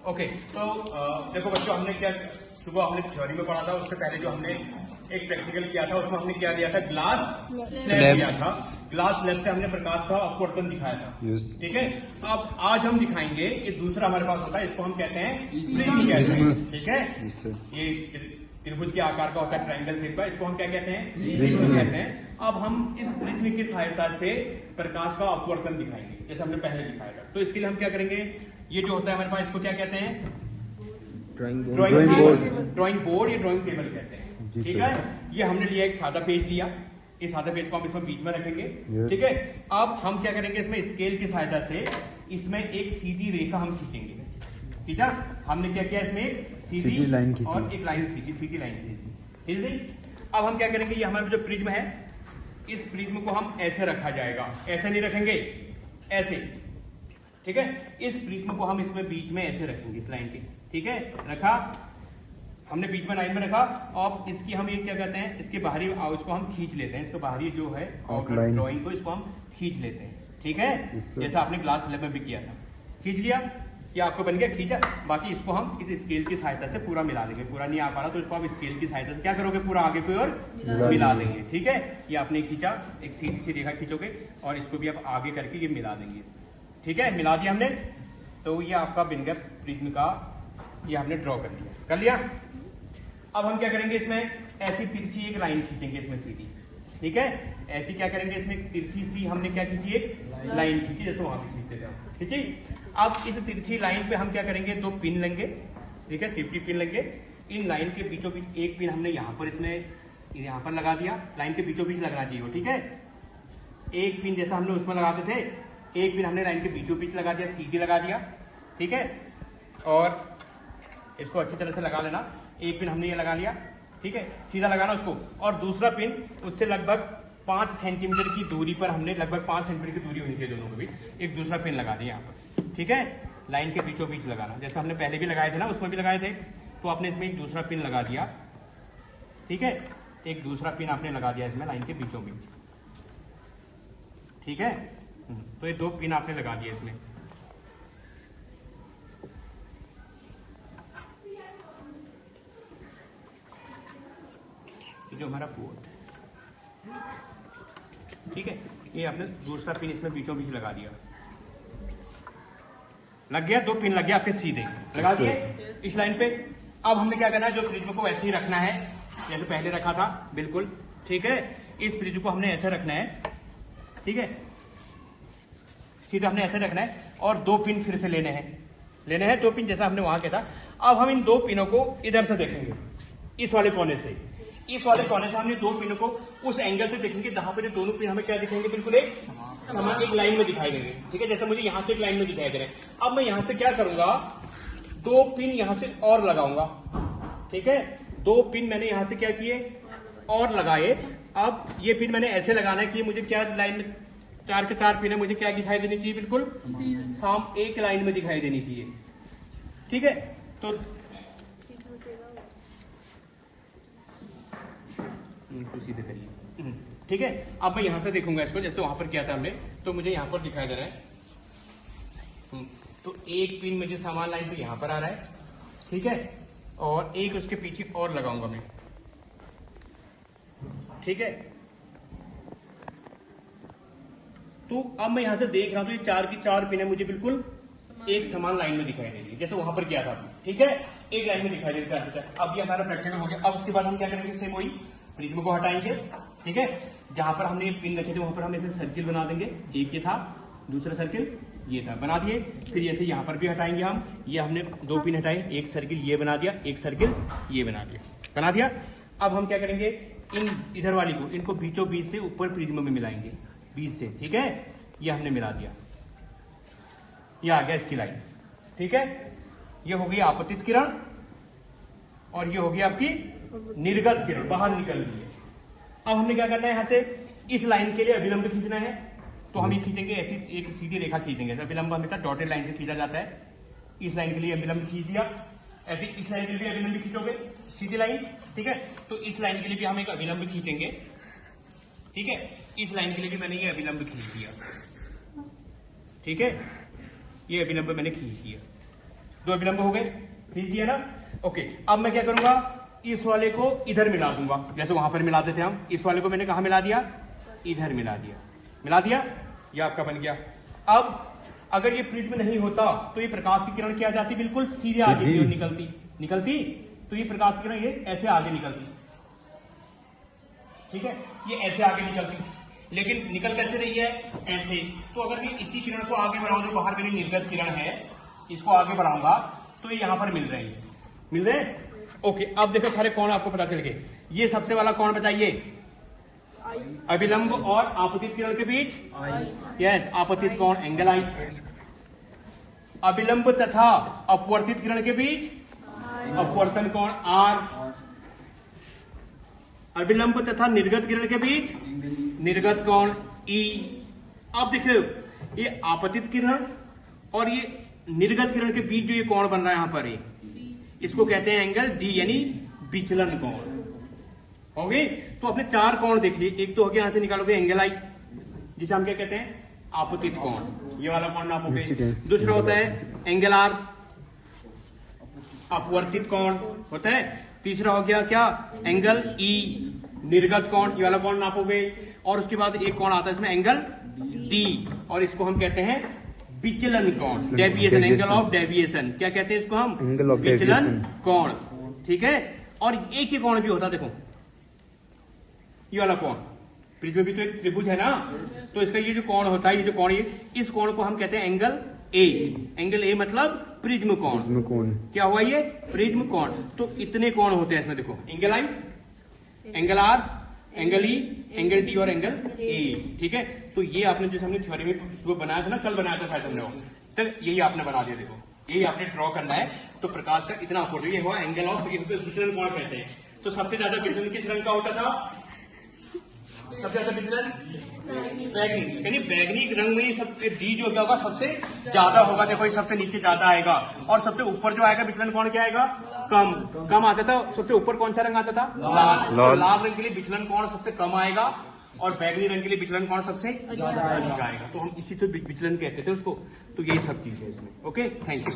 Okay, तो देखो बच्चों, हमने क्या सुबह हमने थ्योरी में पढ़ा था, उससे पहले जो हमने एक प्रैक्टिकल किया था उसमें हमने क्या दिया था, ग्लास स्लैब दिया था। ग्लास स्लैब से हमने प्रकाश का अपवर्तन दिखाया था। ठीक है, अब आज हम दिखाएंगे ये दूसरा हमारे पास होता है, इसको हम कहते हैं प्रिज्म कहते हैं। ठीक है, ये त्रिभुज के आकार का होता है, ट्रायंगल शेप का, इसको हम क्या कहते हैं, प्रिज्म कहते हैं। अब हम इस प्रिज्म की सहायता से प्रकाश का अपवर्तन दिखाएंगे, जैसे हमने पहले दिखाया था। तो इसके लिए हम क्या करेंगे, ये जो होता है हमारे पास, इसको क्या कहते हैं, ड्राइंग बोर्ड या ड्राइंग टेबल कहते हैं। ठीक है, ये हमने लिया एक सादा पेज लिया, इस सादा पेज को हम इसमें बीच में रखेंगे। ठीक है, अब हम क्या करेंगे, इसमें स्केल की सहायता से इसमें एक सीधी रेखा हम खींचेंगे। ठीक है, हमने क्या किया, इसमें एक सीधी लाइन खींची और एक लाइन खींची, सीधी लाइन खींची। अब हम क्या करेंगे, ये हमारा जो प्रिज्म है, इस प्रिज्म को हम ऐसे रखा जाएगा, ऐसे नहीं रखेंगे, ऐसे। ठीक है, इस प्रिज्म को हम इसमें बीच में ऐसे रखेंगे, इस लाइन के। ठीक है, रखा हमने बीच में लाइन में रखा, और इसकी हम ये क्या कहते हैं, इसके बाहरी इसको हम खींच लेते हैं, इसका बाहरी जो है ड्राइंग को, इसको हम खींच लेते हैं। ठीक है, जैसा आपने क्लास 11 में भी किया था, खींच लिया, या आपको बन गया, खींचा। बाकी इसको हम इस स्केल की सहायता से पूरा मिला देंगे। पूरा नहीं आ पा रहा तो इसको आप स्केल की सहायता से क्या करोगे, पूरा आगे की ओर मिला देंगे। ठीक है, ये आपने खींचा, एक सीधी सी रेखा खींचोगे और इसको भी आप आगे करके ये मिला देंगे। ठीक है, मिला दिया हमने, तो ये आपका बन गया प्रिज्म का, ये हमने ड्रॉ कर लिया। अब हम क्या करेंगे, इसमें ऐसी तिरछी एक लाइन खींचेंगे, इसमें सीधी। ठीक है, ऐसी क्या करेंगे, इसमें तिरछी सी हमने क्या खींची, एक लाइन खींची, जैसे वहां पे खींचते थे हम। खींची, अब इस तिरछी लाइन पे हम क्या करेंगे, 2 पिन लेंगे। ठीक है, सेफ्टी पिन लेंगे। इन लाइन के बीचों बीच एक पिन हमने यहाँ पर, इसमें यहाँ पर लगा दिया, लाइन के बीचों बीच लगना चाहिए। ठीक है, एक पिन जैसा हमने उसमें लगाते थे, एक पिन हमने लाइन के बीचों बीच लगा दिया, सीधी लगा दिया। ठीक है, और इसको अच्छी तरह से लगा लेना। एक पिन हमने ये लगा लिया, ठीक है, सीधा लगाना उसको, और दूसरा पिन उससे लगभग 5 सेंटीमीटर की दूरी पर, हमने लगभग 5 सेंटीमीटर की दूरी होनी चाहिए दोनों के बीच, एक दूसरा पिन लगा दिया यहाँ पर। ठीक है, लाइन के बीचों बीच लगाना, जैसे हमने पहले भी लगाए थे ना, उसमें भी लगाए थे, तो आपने इसमें एक दूसरा पिन लगा दिया। ठीक है, एक दूसरा पिन आपने लगा दिया इसमें लाइन के बीचों बीच। ठीक है, तो ये 2 पिन आपने लगा दिया इसमें। जो हमारा बोर्ड, ठीक है, ये आपने दूसरा पिन इसमें बीचों बीच लगा दिया। लग गया, 2 पिन लग गया आपके सीधे, लगा दिए इस लाइन पे। अब हमने क्या करना है, जो प्रिज्म को वैसे ही रखना है जैसे पहले रखा था, बिल्कुल। ठीक है, इस प्रिज्म को हमने ऐसे रखना है। ठीक है, सीधा हमने ऐसे रखना है, और 2 पिन फिर से लेने हैं 2 पिन, जैसा हमने वहां किया था। अब हम इन 2 पिनों को इधर से देखेंगे, इस वाले कोने से हमने 2 पिनों को उस एंगल से देखेंगे जहां पर ये दोनों पिन हमें क्या दिखाएंगे, बिल्कुल एक समान एक लाइन में दिखाई देंगे। ठीक है, जैसे मुझे यहां से एक लाइन में दिखाई दे रहे हैं। अब मैं यहां से क्या करूंगा, 2 पिन यहां से और लगाऊंगा। ठीक है, 2 पिन मैंने यहां से क्या किए, और लगाए। अब ये पिन मैंने ऐसे लगाना है कि मुझे क्या लाइन में 4 के 4 पिन है, मुझे क्या दिखाई देनी चाहिए, बिल्कुल साम एक लाइन में दिखाई देनी चाहिए। ठीक है, तो इनको सीधे करिए। ठीक है, अब मैं यहां से देखूंगा इसको, जैसे वहां पर किया था हमने, तो मुझे यहां पर दिखाई दे रहा है। तो एक पिन मुझे समान लाइन पे यहां पर आ रहा है। ठीक है, और एक उसके पीछे और लगाऊंगा मैं। ठीक है, तो अब मैं यहां से देख रहा हूं, तो ये 4 की 4 पिन है, मुझे बिल्कुल एक समान लाइन में दिखाई दे रही है, जैसे वहां पर किया था। ठीक है, एक लाइन में दिखाई दे रही है 4 की 4। अब ये हमारा प्रैक्टिकल हो गया। अब उसके बाद हम क्या करेंगे, सेम वही प्रिज्म को हटाएंगे। ठीक है, जहां पर हमने पिन रखे थे वहां पर हम ऐसे सर्किल बना देंगे। एक ये था, दूसरा सर्किल ये था, बना दिए। फिर ऐसे यहां पर भी हटाएंगे हम, ये हमने 2 पिन हटाए, एक सर्किल ये बना दिया, एक सर्किल ये बना दिया। अब हम क्या करेंगे, इन इधर वाली को, इनको बीचों बीच से ऊपर प्रिज्म में मिलाएंगे, बीच से। ठीक है, ये हमने मिला दिया, ये आ गया इसकी लाइन। ठीक है, ये हो गई आपतित किरण, और ये होगी आपकी निर्गत किरण, बाहर निकल रही है। अब हमने क्या करना है, यहां से इस लाइन के लिए अभिलंब खींचना है, तो हम ये खींचेंगे, ऐसी एक सीधी रेखा खींचेंगे। अभिलंब हमेशा डॉटेड लाइन से खींचा जाता है। इस लाइन के लिए अभिलंब खींच दिया, ऐसे इस लाइन के लिए अभिलंब खींचोगे, सीधी लाइन। ठीक है, तो इस लाइन के लिए भी हम एक अभिलंब खींचेंगे। ठीक है, इस लाइन के लिए भी मैंने ये अभिलंब खींच दिया। ठीक है, ये अभिलंब मैंने खींच दिया। 2 अभिलंब हो गए, खींच दिया ना। ओके, अब मैं क्या करूंगा, इस वाले को इधर मिला दूंगा, जैसे वहां पर मिलाते थे हम। इस वाले को मैंने कहा मिला दिया, इधर मिला दिया, ये आपका बन गया। अब अगर ये प्रिज्म नहीं होता तो ये प्रकाश की किरण क्या जाती, बिल्कुल सीधे आगे की ओर निकलती, तो ये प्रकाश की किरण ये ऐसे आगे निकलती, ठीक है, ये ऐसे आगे निकलती, लेकिन निकल कैसे रही है, ऐसे। तो अगर मैं इसी किरण को आगे बढ़ाऊं, जो बाहर मेरी निर्गत किरण है, इसको आगे बढ़ाऊंगा तो ये यहां पर मिल रहे हैं। ओके, अब देखो सारे कोण आपको पता चल गए। ये सबसे वाला कोण बताइए, अभिलंब और आपतित किरण के बीच, यस, आपतित कोण एंगल आई। अभिलंब तथा अपवर्तित किरण के बीच अपवर्तन कोण आर। अभिलंब तथा निर्गत किरण के बीच निर्गत कोण ई। अब देखो, ये आपतित किरण और ये निर्गत किरण के बीच जो ये कोण बन रहा है यहां पर, इसको कहते हैं एंगल डी, यानी विचलन कोण। हो गई, तो अपने 4 कोण देख लिए। एक तो हो गया, यहां से निकालोगे एंगल आई, जिसे हम क्या कहते हैं, आपतित कोण, ये वाला कोण नापोगे। दूसरा होता है एंगल आर, अपवर्तित कोण होता है। तीसरा हो गया क्या, एंगल ई, निर्गत कोण, ये वाला कोण नापोगे। और उसके बाद एक कोण आता है इसमें, एंगल डी, और इसको हम कहते हैं विचलन कोण, डेविएशन, एंगल ऑफ डेविएशन। क्या कहते हैं इसको हम, विचलन कोण, ठीक है। और एक ही कोण भी होता है, देखो ये वाला कोण, प्रिज्म भी तो एक त्रिभुज है ना, तो इसका ये जो कोण होता है, ये जो कोण, इस कोण को हम कहते हैं एंगल ए। एंगल ए मतलब प्रिज्म कोण। क्या हुआ ये, प्रिज्म कोण। तो इतने कोण होते हैं इसमें, देखो angle I, angle R, angle E, angle D और एंगल ए, ठीक है। तो ये आपने जैसे हमने थ्योरी में सुबह बनाया था ना, कल बनाया था शायद हमने, तो यही आपने बना दिया। देखो यही आपने ड्रॉ करना है। तो प्रकाश का इतना अपोर्ट, ये हुआ एंगल ऑफ विचलन कोण कहते हैं। तो सबसे ज्यादा विचलन किस रंग का होता था, सबसे ज्यादा विचलन बैगनी, यानी बैगनी रंग में सब डी जो क्या होगा, सबसे ज्यादा होगा। देखो ये सबसे नीचे ज्यादा आएगा, और सबसे ऊपर जो आएगा विचलन कोण क्या आएगा, कम आता था। सबसे ऊपर कौन सा रंग आता था, लाल। लाल रंग के लिए विचलन कोण सबसे कम आएगा, और बैगनी रंग के लिए विचलन कोण सबसे ज्यादा आएगा। तो हम इसी तो विचलन कहते थे उसको। तो यही सब चीज है इसमें। Okay, thank you.